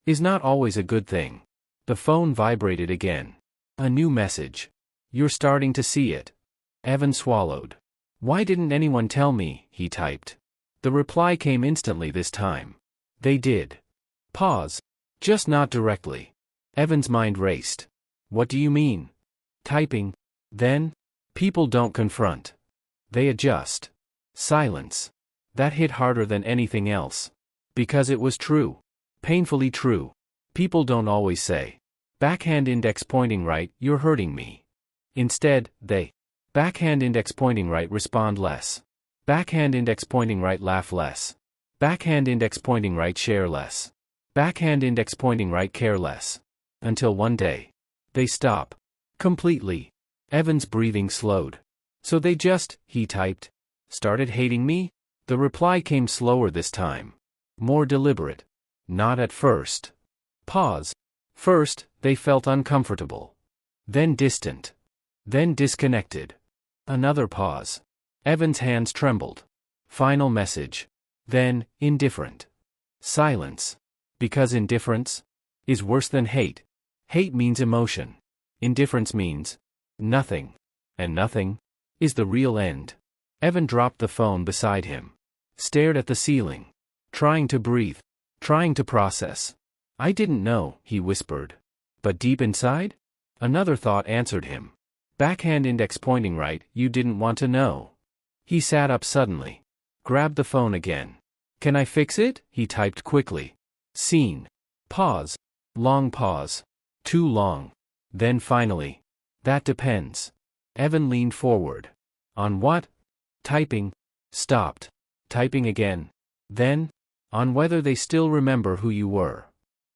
is not always a good thing. The phone vibrated again. A new message. You're starting to see it. Evan swallowed. Why didn't anyone tell me, he typed. The reply came instantly this time. They did. Pause. Just not directly. Evan's mind raced. What do you mean? Typing. Then? People don't confront. They adjust. Silence. That hit harder than anything else. Because it was true. Painfully true. People don't always say. Backhand index pointing right, you're hurting me. Instead, they. Backhand index pointing right respond less. Backhand index pointing right laugh less. Backhand index pointing right share less. Backhand index pointing right care less. Until one day. They stop. Completely. Evan's breathing slowed. So they just, he typed, started hating me? The reply came slower this time. More deliberate. Not at first. Pause. First, they felt uncomfortable. Then distant. Then disconnected. Another pause. Evan's hands trembled. Final message. Then, indifferent. Silence. Because indifference is worse than hate. Hate means emotion. Indifference means nothing. And nothing is the real end. Evan dropped the phone beside him. Stared at the ceiling. Trying to breathe. Trying to process. I didn't know, he whispered. But deep inside? Another thought answered him. Backhand index pointing right, you didn't want to know. He sat up suddenly. Grabbed the phone again. Can I fix it? He typed quickly. Scene. Pause. Long pause. Too long. Then finally. That depends. Evan leaned forward. On what? Typing. Stopped. Typing again. Then? On whether they still remember who you were.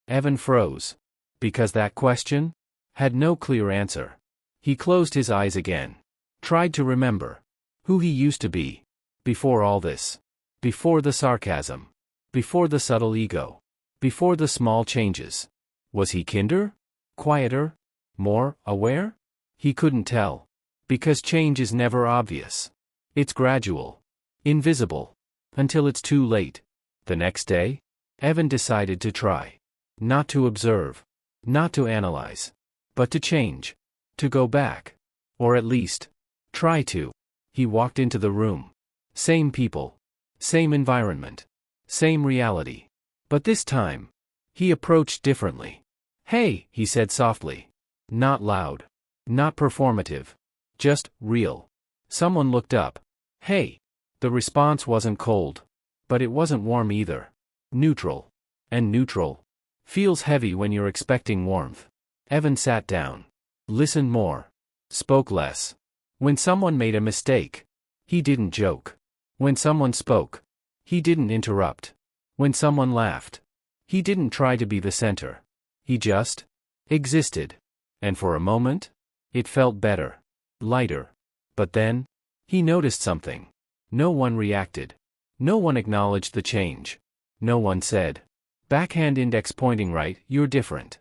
Evan froze. Because that question had no clear answer. He closed his eyes again. Tried to remember. Who he used to be. Before all this. Before the sarcasm. Before the subtle ego. Before the small changes. Was he kinder? Quieter? More aware? He couldn't tell. Because change is never obvious. It's gradual. Invisible. Until it's too late. The next day, Evan decided to try. Not to observe. Not to analyze. But to change. To go back. Or at least, try to. He walked into the room. Same people. Same environment. Same reality. But this time, he approached differently. Hey, he said softly. Not loud. Not performative. Just real. Someone looked up. Hey. The response wasn't cold. But it wasn't warm either. Neutral. And neutral feels heavy when you're expecting warmth. Evan sat down. Listened more. Spoke less. When someone made a mistake, he didn't joke. When someone spoke, he didn't interrupt. When someone laughed, he didn't try to be the center. He just existed. And for a moment, it felt better. Lighter. But then, he noticed something. No one reacted. No one acknowledged the change. No one said, backhand index pointing right, you're different.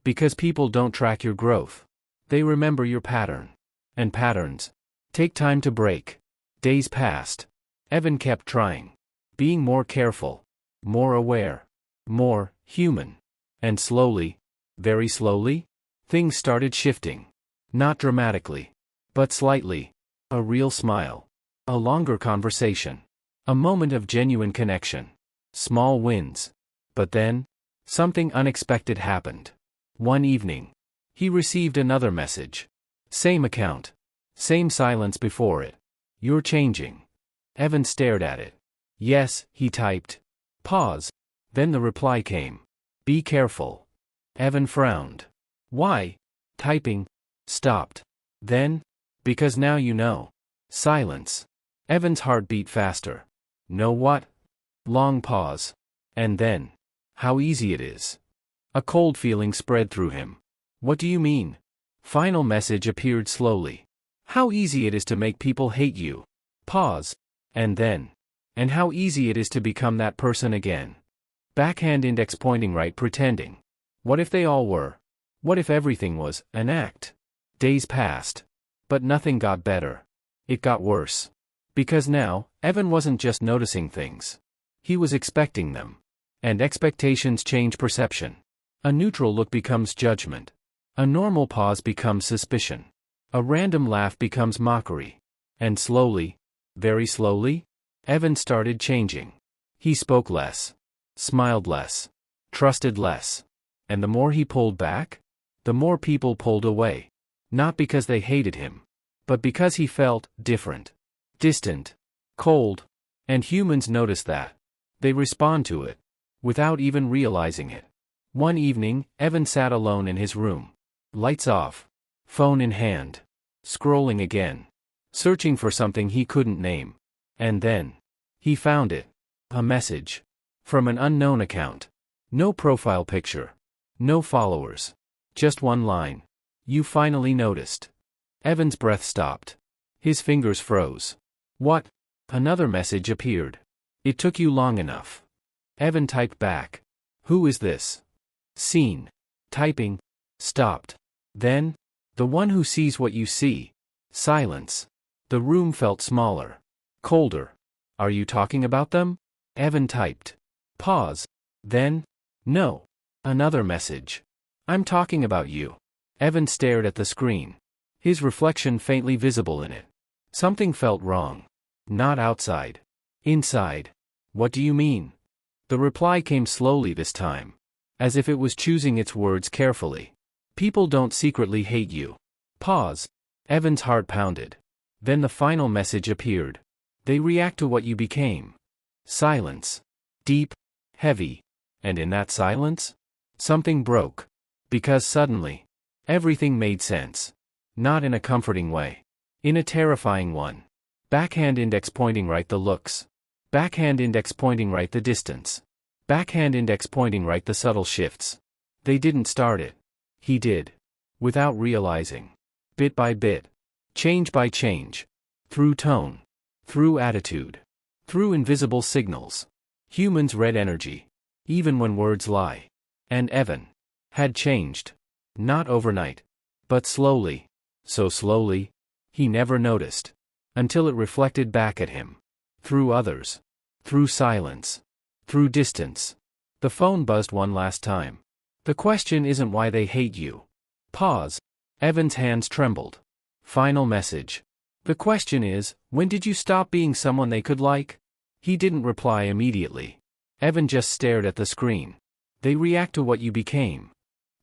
Because people don't track your growth. They remember your pattern. And patterns take time to break. Days passed. Evan kept trying. Being more careful. More aware. More human. And slowly, very slowly, things started shifting. Not dramatically. But slightly. A real smile. A longer conversation. A moment of genuine connection. Small wins. But then, something unexpected happened. One evening, he received another message. Same account. Same silence before it. You're changing. Evan stared at it. Yes, he typed. Pause. Then the reply came. Be careful. Evan frowned. Why? Typing. Stopped. Then? Because now you know. Silence. Evan's heart beat faster. Know what? Long pause. And then. How easy it is. A cold feeling spread through him. What do you mean? Final message appeared slowly. How easy it is to make people hate you. Pause. And then. And how easy it is to become that person again. Backhand index pointing right pretending. What if they all were? What if everything was an act? Days passed. But nothing got better. It got worse. Because now, Evan wasn't just noticing things. He was expecting them. And expectations change perception. A neutral look becomes judgment. A normal pause becomes suspicion. A random laugh becomes mockery. And slowly, very slowly, Evan started changing. He spoke less, smiled less, trusted less. And the more he pulled back, the more people pulled away. Not because they hated him, but because he felt different, distant, cold. And humans notice that. They respond to it, without even realizing it. One evening, Evan sat alone in his room. Lights off, phone in hand, scrolling again, searching for something he couldn't name. And then, he found it. A message. From an unknown account. No profile picture. No followers. Just one line. You finally noticed. Evan's breath stopped. His fingers froze. What? Another message appeared. It took you long enough. Evan typed back. Who is this? Seen. Typing. Stopped. Then, the one who sees what you see. Silence. The room felt smaller. Colder. Are you talking about them? Evan typed. Pause. Then, no. Another message. I'm talking about you. Evan stared at the screen. His reflection faintly visible in it. Something felt wrong. Not outside. Inside. What do you mean? The reply came slowly this time. As if it was choosing its words carefully. People don't secretly hate you. Pause. Evan's heart pounded. Then the final message appeared. They react to what you became. Silence. Deep. Heavy. And in that silence, something broke. Because suddenly, everything made sense. Not in a comforting way. In a terrifying one. Backhand index pointing right the looks. Backhand index pointing right the distance. Backhand index pointing right the subtle shifts. They didn't start it. He did. Without realizing. Bit by bit. Change by change. Through tone. Through attitude. Through invisible signals. Humans read energy. Even when words lie. And Evan had changed. Not overnight. But slowly. So slowly, he never noticed. Until it reflected back at him. Through others. Through silence. Through distance. The phone buzzed one last time. The question isn't why they hate you. Pause. Evan's hands trembled. Final message. The question is, when did you stop being someone they could like? He didn't reply immediately. Evan just stared at the screen. They react to what you became.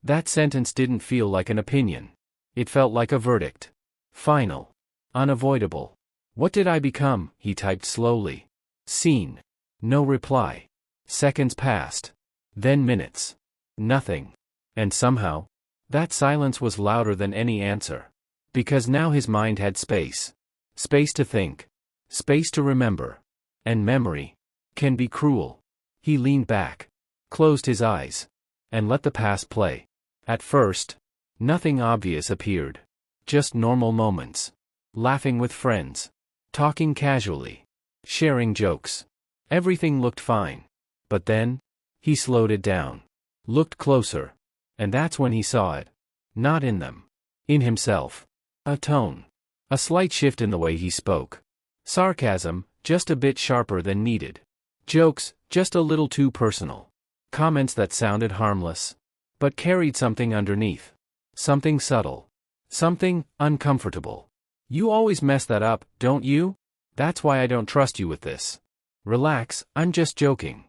That sentence didn't feel like an opinion. It felt like a verdict. Final. Unavoidable. What did I become? He typed slowly. Seen. No reply. Seconds passed. Then minutes. Nothing. And somehow, that silence was louder than any answer. Because now his mind had space. Space to think. Space to remember. And memory can be cruel. He leaned back. Closed his eyes. And let the past play. At first, nothing obvious appeared. Just normal moments. Laughing with friends. Talking casually. Sharing jokes. Everything looked fine. But then, he slowed it down. Looked closer. And that's when he saw it. Not in them. In himself. A tone. A slight shift in the way he spoke. Sarcasm, just a bit sharper than needed. Jokes, just a little too personal. Comments that sounded harmless. But carried something underneath. Something subtle. Something uncomfortable. You always mess that up, don't you? That's why I don't trust you with this. Relax, I'm just joking.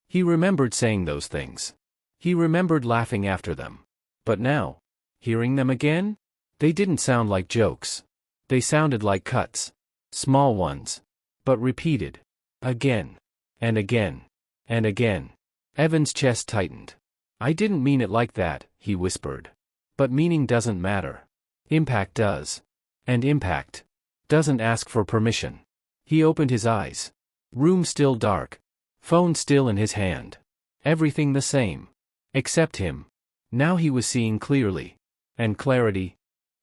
He remembered saying those things. He remembered laughing after them. But now, hearing them again? They didn't sound like jokes. They sounded like cuts. Small ones. But repeated. Again. And again. And again. Evan's chest tightened. I didn't mean it like that, he whispered. But meaning doesn't matter. Impact does. And impact doesn't ask for permission. He opened his eyes. Room still dark. Phone still in his hand. Everything the same. Except him. Now he was seeing clearly. And clarity.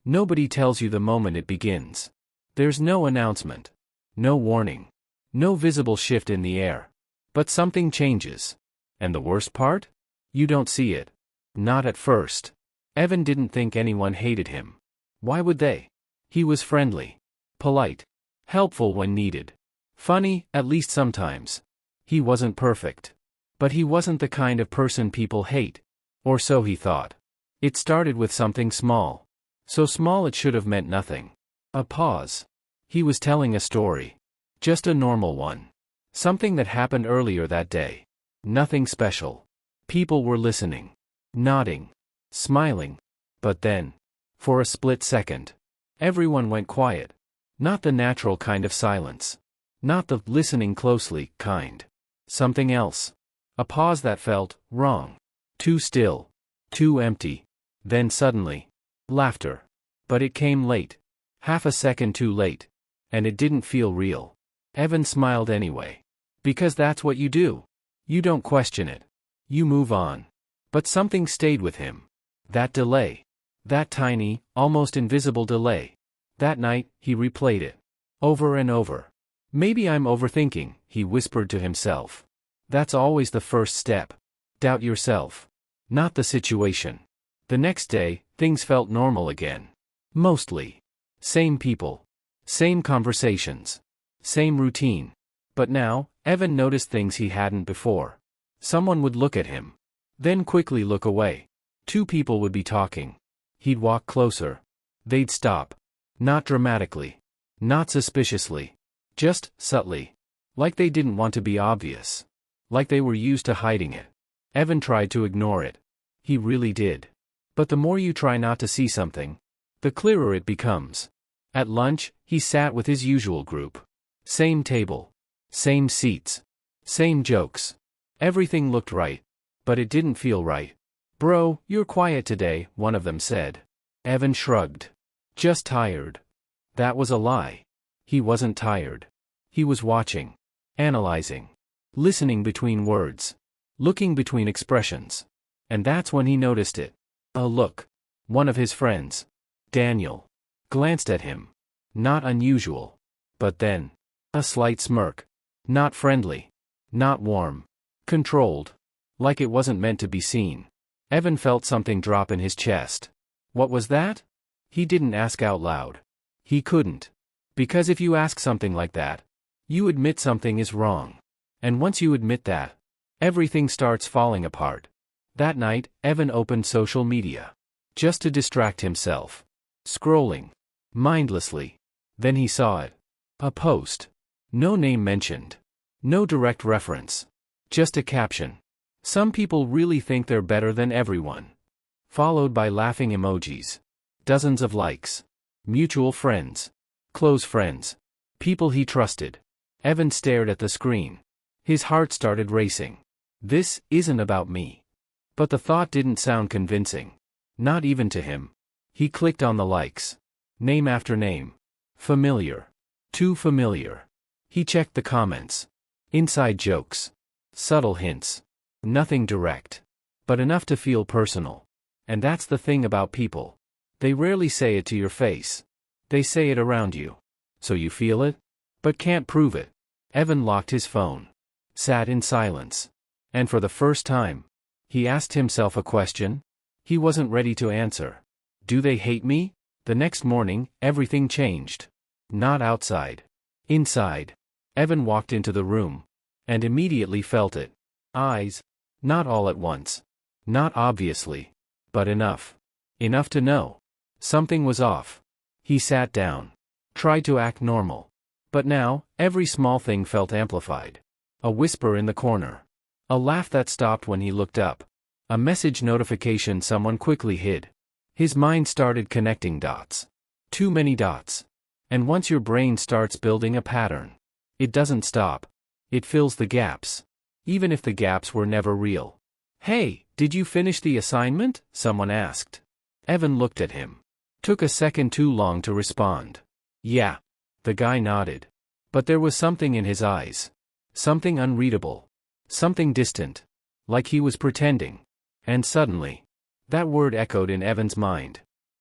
Nobody tells you the moment it begins. There's no announcement. No warning. No visible shift in the air. But something changes. And the worst part? You don't see it. Not at first. Evan didn't think anyone hated him. Why would they? He was friendly. Polite. Helpful when needed. Funny, at least sometimes. He wasn't perfect. But he wasn't the kind of person people hate. Or so he thought. It started with something small. So small it should have meant nothing. A pause. He was telling a story. Just a normal one. Something that happened earlier that day. Nothing special. People were listening. Nodding. Smiling. But then, for a split second, everyone went quiet. Not the natural kind of silence. Not the listening closely kind. Something else. A pause that felt wrong. Too still. Too empty. Then suddenly, laughter. But it came late. Half a second too late. And it didn't feel real. Evan smiled anyway. Because that's what you do. You don't question it. You move on. But something stayed with him. That delay. That tiny, almost invisible delay. That night, he replayed it. Over and over. Maybe I'm overthinking, he whispered to himself. That's always the first step. Doubt yourself. Not the situation. The next day, things felt normal again. Mostly. Same people. Same conversations. Same routine. But now, Evan noticed things he hadn't before. Someone would look at him. Then quickly look away. Two people would be talking. He'd walk closer. They'd stop. Not dramatically. Not suspiciously. Just subtly. Like they didn't want to be obvious. Like they were used to hiding it. Evan tried to ignore it. He really did. But the more you try not to see something, the clearer it becomes. At lunch, he sat with his usual group. Same table. Same seats. Same jokes. Everything looked right. But it didn't feel right. Bro, you're quiet today, one of them said. Evan shrugged. Just tired. That was a lie. He wasn't tired. He was watching. Analyzing. Listening between words. Looking between expressions. And that's when he noticed it. A look. One of his friends, Daniel, glanced at him. Not unusual. But then, a slight smirk. Not friendly. Not warm. Controlled. Like it wasn't meant to be seen. Evan felt something drop in his chest. What was that? He didn't ask out loud. He couldn't. Because if you ask something like that, you admit something is wrong. And once you admit that, everything starts falling apart. That night, Evan opened social media. Just to distract himself. Scrolling. Mindlessly. Then he saw it. A post. No name mentioned. No direct reference. Just a caption. Some people really think they're better than everyone. Followed by laughing emojis. Dozens of likes. Mutual friends. Close friends. People he trusted. Evan stared at the screen. His heart started racing. This isn't about me. But the thought didn't sound convincing. Not even to him. He clicked on the likes. Name after name. Familiar. Too familiar. He checked the comments. Inside jokes. Subtle hints. Nothing direct. But enough to feel personal. And that's the thing about people. They rarely say it to your face. They say it around you. So you feel it? But can't prove it. Evan locked his phone. Sat in silence. And for the first time, he asked himself a question. He wasn't ready to answer. Do they hate me? The next morning, everything changed. Not outside. Inside. Evan walked into the room. And immediately felt it. Eyes. Not all at once. Not obviously. But enough. Enough to know. Something was off. He sat down. Tried to act normal. But now, every small thing felt amplified. A whisper in the corner. A laugh that stopped when he looked up. A message notification someone quickly hid. His mind started connecting dots. Too many dots. And once your brain starts building a pattern, it doesn't stop. It fills the gaps. Even if the gaps were never real. Hey, did you finish the assignment? Someone asked. Evan looked at him. Took a second too long to respond. Yeah. The guy nodded. But there was something in his eyes. Something unreadable. Something distant. Like he was pretending. And suddenly, that word echoed in Evan's mind.